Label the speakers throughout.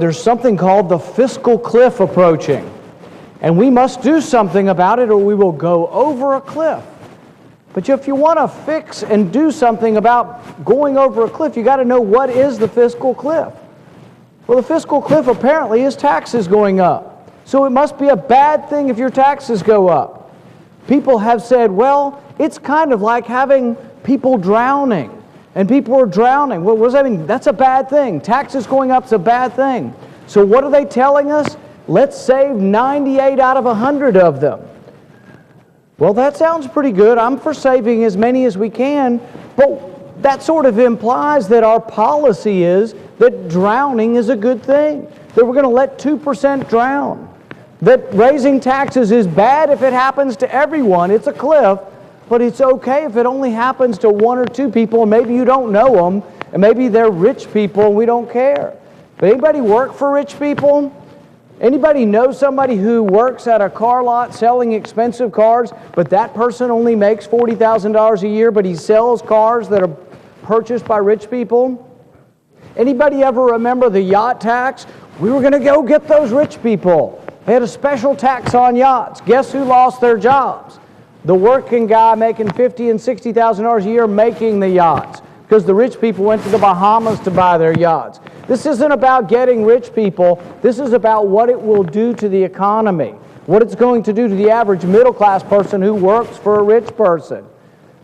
Speaker 1: There's something called the fiscal cliff approaching, and we must do something about it or we will go over a cliff. But if you want to fix and do something about going over a cliff, you got to know what is the fiscal cliff. Well, the fiscal cliff apparently is taxes going up. So it must be a bad thing if your taxes go up. People have said, well, it's kind of like having people drowning. And people are drowning. Well, what does that mean? That's a bad thing. Taxes going up is a bad thing. So what are they telling us? Let's save 98 out of 100 of them. Well, that sounds pretty good. I'm for saving as many as we can. But that sort of implies that our policy is that drowning is a good thing. That we're going to let 2% drown. That raising taxes is bad if it happens to everyone. It's a cliff. But it's okay if it only happens to one or two people, and maybe you don't know them, and maybe they're rich people and we don't care. But anybody work for rich people? Anybody know somebody who works at a car lot selling expensive cars, but that person only makes $40,000 a year, but he sells cars that are purchased by rich people? Anybody ever remember the yacht tax? We were going to go get those rich people. They had a special tax on yachts. Guess who lost their jobs? The working guy making $50,000 and $60,000 a year making the yachts, because the rich people went to the Bahamas to buy their yachts. This isn't about getting rich people. This is about what it will do to the economy, what it's going to do to the average middle-class person who works for a rich person.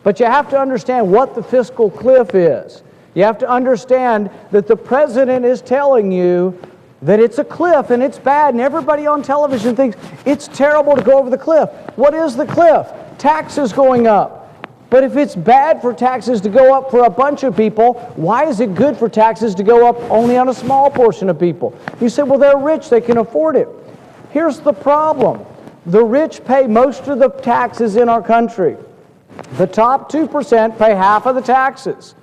Speaker 1: But you have to understand what the fiscal cliff is. You have to understand that the president is telling you that it's a cliff and it's bad, and everybody on television thinks it's terrible to go over the cliff. What is the cliff? Taxes going up. But if it's bad for taxes to go up for a bunch of people, why is it good for taxes to go up only on a small portion of people? You say, well, they're rich, they can afford it. Here's the problem. The rich pay most of the taxes in our country. The top 2% pay half of the taxes.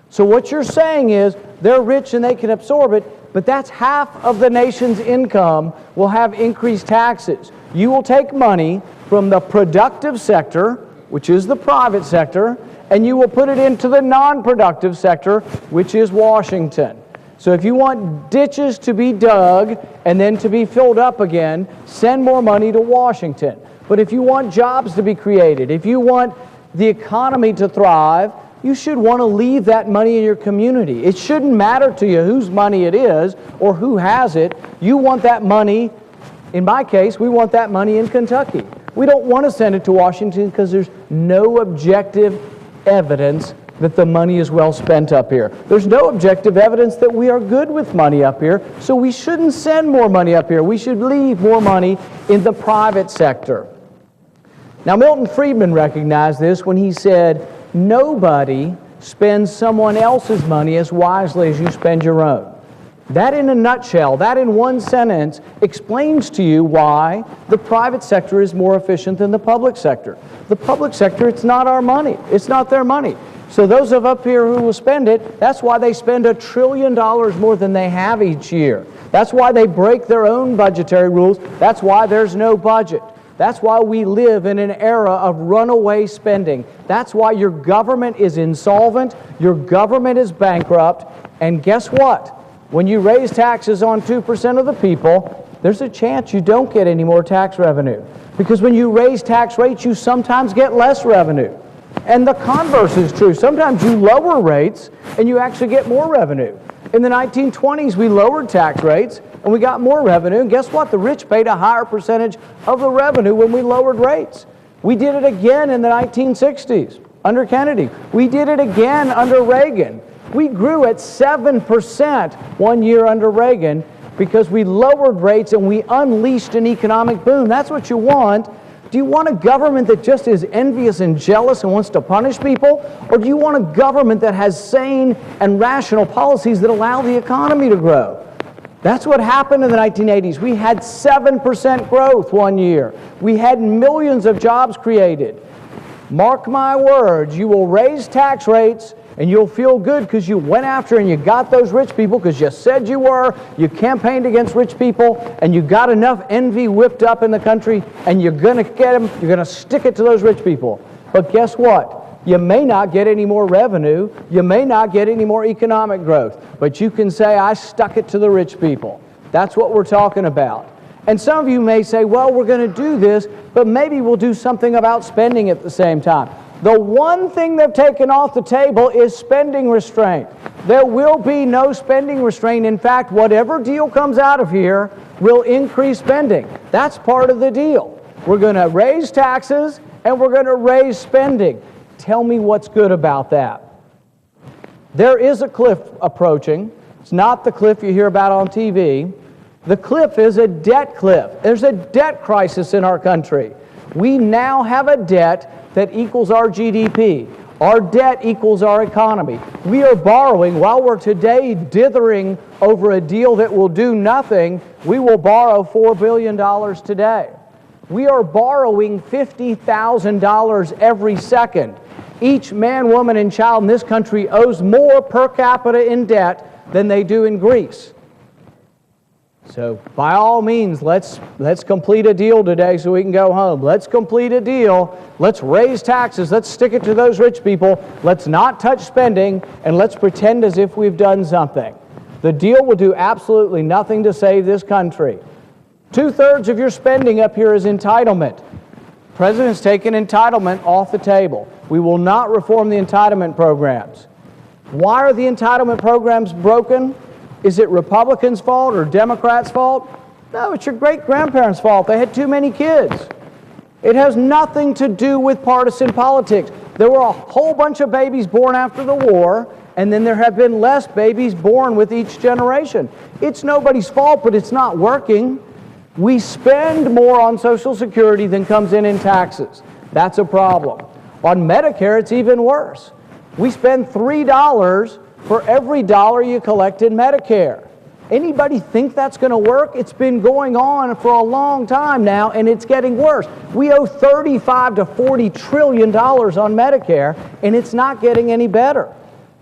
Speaker 1: So what you're saying is they're rich and they can absorb it, but that's half of the nation's income will have increased taxes. You will take money from the productive sector, which is the private sector, and you will put it into the non-productive sector, which is Washington. So if you want ditches to be dug and then to be filled up again, send more money to Washington. But if you want jobs to be created, if you want the economy to thrive, you should want to leave that money in your community. It shouldn't matter to you whose money it is or who has it. You want that money. In my case, we want that money in Kentucky. We don't want to send it to Washington because there's no objective evidence that the money is well spent up here. There's no objective evidence that we are good with money up here, so we shouldn't send more money up here. We should leave more money in the private sector. Now, Milton Friedman recognized this when he said, nobody spends someone else's money as wisely as you spend your own. That in a nutshell, that in one sentence, explains to you why the private sector is more efficient than the public sector. The public sector, it's not our money. It's not their money. So those of up here who will spend it, that's why they spend $1 trillion more than they have each year. That's why they break their own budgetary rules. That's why there's no budget. That's why we live in an era of runaway spending. That's why your government is insolvent, your government is bankrupt, and guess what? When you raise taxes on 2% of the people, there's a chance you don't get any more tax revenue. Because when you raise tax rates, you sometimes get less revenue. And the converse is true. Sometimes you lower rates and you actually get more revenue. In the 1920s, we lowered tax rates and we got more revenue. And guess what? The rich paid a higher percentage of the revenue when we lowered rates. We did it again in the 1960s under Kennedy. We did it again under Reagan. We grew at 7% one year under Reagan because we lowered rates and we unleashed an economic boom. That's what you want. Do you want a government that just is envious and jealous and wants to punish people? Or do you want a government that has sane and rational policies that allow the economy to grow? That's what happened in the 1980s. We had 7% growth one year. We had millions of jobs created. Mark my words, you will raise tax rates and you'll feel good because you went after and you got those rich people because you said you were, you campaigned against rich people, and you got enough envy whipped up in the country, and you're going to get them, you're going to stick it to those rich people. But guess what? You may not get any more revenue, you may not get any more economic growth, but you can say, I stuck it to the rich people. That's what we're talking about. And some of you may say, well, we're going to do this, but maybe we'll do something about spending at the same time. The one thing they've taken off the table is spending restraint. There will be no spending restraint. In fact, whatever deal comes out of here will increase spending. That's part of the deal. We're going to raise taxes and we're going to raise spending. Tell me what's good about that. There is a cliff approaching. It's not the cliff you hear about on TV. The cliff is a debt cliff. There's a debt crisis in our country. We now have a debt that equals our GDP. Our debt equals our economy. We are borrowing, while we're today dithering over a deal that will do nothing, we will borrow $4 billion today. We are borrowing $50,000 every second. Each man, woman, and child in this country owes more per capita in debt than they do in Greece. So by all means, let's complete a deal today so we can go home. Let's complete a deal. Let's raise taxes. Let's stick it to those rich people. Let's not touch spending, and let's pretend as if we've done something. The deal will do absolutely nothing to save this country. 2/3 of your spending up here is entitlement. The President's taken entitlement off the table. We will not reform the entitlement programs. Why are the entitlement programs broken? Is it Republicans' fault or Democrats' fault? No, it's your great-grandparents' fault. They had too many kids. It has nothing to do with partisan politics. There were a whole bunch of babies born after the war, and then there have been less babies born with each generation. It's nobody's fault, but it's not working. We spend more on Social Security than comes in taxes. That's a problem. On Medicare, it's even worse. We spend $3 for every dollar you collect in Medicare. Anybody think that's going to work? It's been going on for a long time now, and it's getting worse. We owe $35 to $40 trillion on Medicare, and it's not getting any better.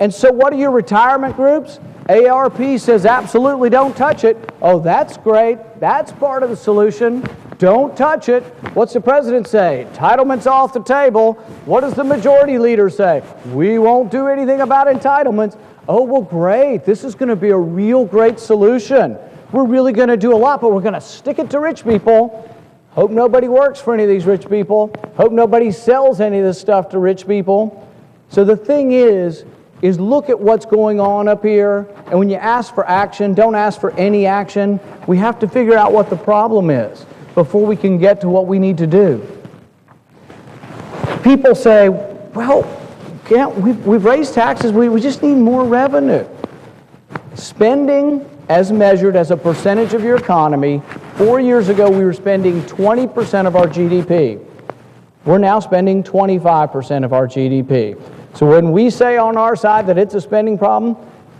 Speaker 1: And so what are your retirement groups? ARP says absolutely don't touch it. Oh, that's great. That's part of the solution. Don't touch it. What's the president say? Entitlements off the table. What does the majority leader say? We won't do anything about entitlements. Oh, well, great. This is going to be a real great solution. We're really going to do a lot, but we're going to stick it to rich people. Hope nobody works for any of these rich people. Hope nobody sells any of this stuff to rich people. So the thing is look at what's going on up here, and when you ask for action, don't ask for any action. We have to figure out what the problem is before we can get to what we need to do. People say, well, we've raised taxes, we just need more revenue. Spending as measured as a percentage of your economy, 4 years ago we were spending 20% of our GDP. We're now spending 25% of our GDP. So when we say on our side that it's a spending problem,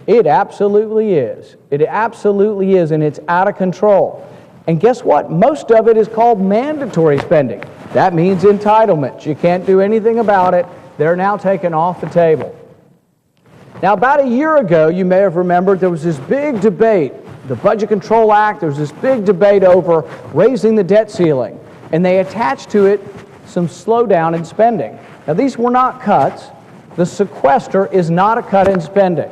Speaker 1: it absolutely is. It absolutely is, and it's out of control. And guess what? Most of it is called mandatory spending. That means entitlements. You can't do anything about it. They're now taken off the table. Now, about a year ago, you may have remembered, there was this big debate, the Budget Control Act, there was this big debate over raising the debt ceiling, and they attached to it some slowdown in spending. Now, these were not cuts. The sequester is not a cut in spending.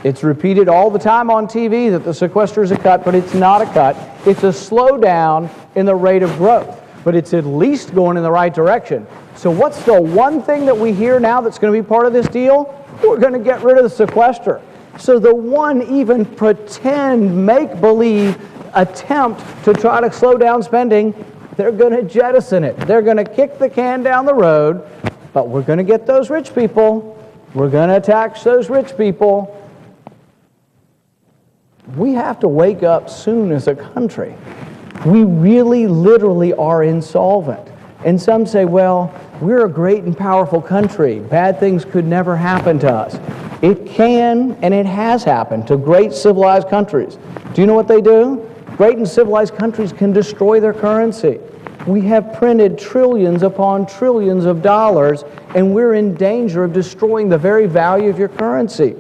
Speaker 1: It's repeated all the time on TV that the sequester is a cut, but it's not a cut. It's a slowdown in the rate of growth, but it's at least going in the right direction. So what's the one thing that we hear now that's going to be part of this deal? We're going to get rid of the sequester. So the one even pretend, make-believe attempt to try to slow down spending, they're going to jettison it. They're going to kick the can down the road, but we're going to get those rich people. We're going to tax those rich people. We have to wake up soon as a country. We really, literally are insolvent. And some say, well, we're a great and powerful country. Bad things could never happen to us. It can, and it has happened to great civilized countries. Do you know what they do? Great and civilized countries can destroy their currency. We have printed trillions upon trillions of dollars, and we're in danger of destroying the very value of your currency.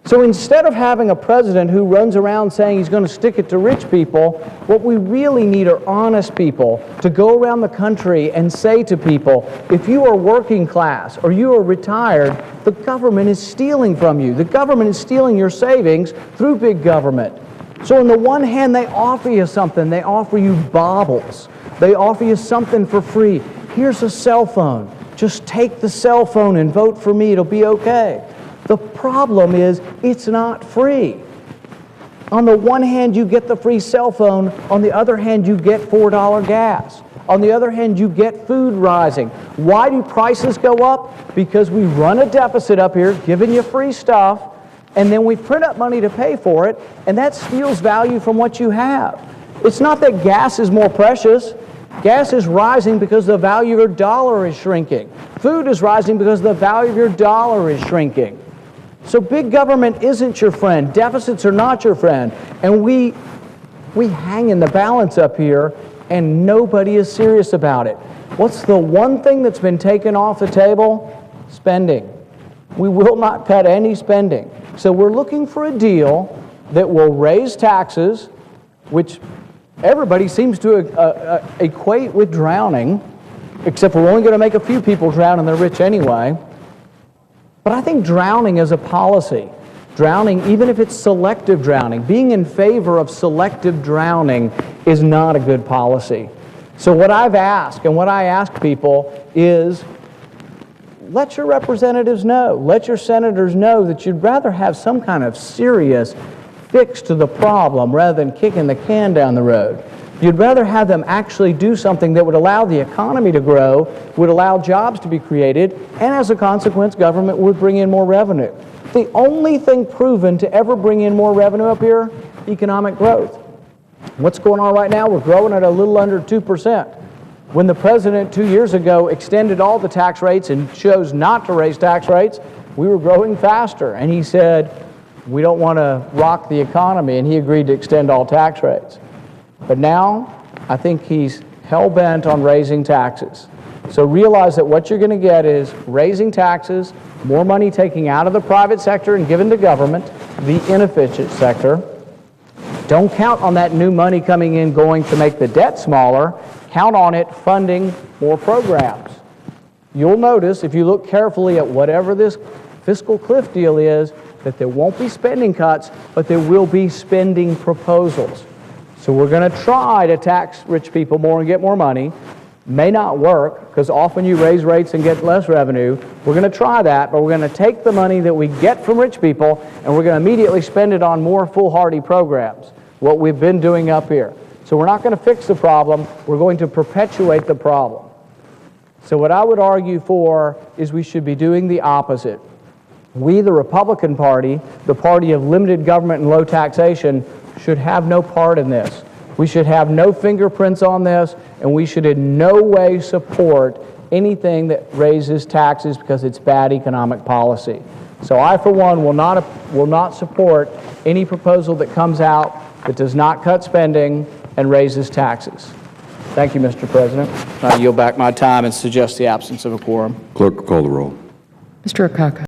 Speaker 1: So instead of having a president who runs around saying he's going to stick it to rich people, what we really need are honest people to go around the country and say to people, if you are working class or you are retired, the government is stealing from you. The government is stealing your savings through big government. So on the one hand, they offer you something. They offer you baubles. They offer you something for free. Here's a cell phone. Just take the cell phone and vote for me. It'll be okay. The problem is it's not free. On the one hand, you get the free cell phone. On the other hand, you get $4 gas. On the other hand, you get food rising. Why do prices go up? Because we run a deficit up here, giving you free stuff, and then we print up money to pay for it, and that steals value from what you have. It's not that gas is more precious. Gas is rising because the value of your dollar is shrinking. Food is rising because the value of your dollar is shrinking. So big government isn't your friend. Deficits are not your friend. And we hang in the balance up here, and nobody is serious about it. What's the one thing that's been taken off the table? Spending. We will not cut any spending. So we're looking for a deal that will raise taxes, which everybody seems to equate with drowning, except we're only going to make a few people drown and they're rich anyway. But I think drowning is a policy. Drowning, even if it's selective drowning, being in favor of selective drowning is not a good policy. So what I've asked, and what I ask people is, let your representatives know, let your senators know that you'd rather have some kind of serious fix to the problem rather than kicking the can down the road. You'd rather have them actually do something that would allow the economy to grow, would allow jobs to be created, and as a consequence, government would bring in more revenue. The only thing proven to ever bring in more revenue up here, economic growth. What's going on right now? We're growing at a little under 2%. When the president 2 years ago extended all the tax rates and chose not to raise tax rates, we were growing faster. And he said, we don't want to rock the economy, and he agreed to extend all tax rates. But now, I think he's hell-bent on raising taxes. So realize that what you're going to get is raising taxes, more money taking out of the private sector and given to government, the inefficient sector. Don't count on that new money coming in going to make the debt smaller. Count on it funding more programs. You'll notice, if you look carefully at whatever this fiscal cliff deal is, that there won't be spending cuts, but there will be spending proposals. So we're going to try to tax rich people more and get more money. May not work, because often you raise rates and get less revenue. We're going to try that, but we're going to take the money that we get from rich people, and we're going to immediately spend it on more foolhardy programs, what we've been doing up here. So we're not going to fix the problem, we're going to perpetuate the problem. So what I would argue for is we should be doing the opposite. We, the Republican Party, the party of limited government and low taxation, should have no part in this. We should have no fingerprints on this, and we should in no way support anything that raises taxes because it's bad economic policy. So I, for one, will not support any proposal that comes out that does not cut spending and raises taxes. Thank you, Mr. President. I yield back my time and suggest the absence of a quorum.
Speaker 2: Clerk will call the roll.
Speaker 3: Mr. Akaka.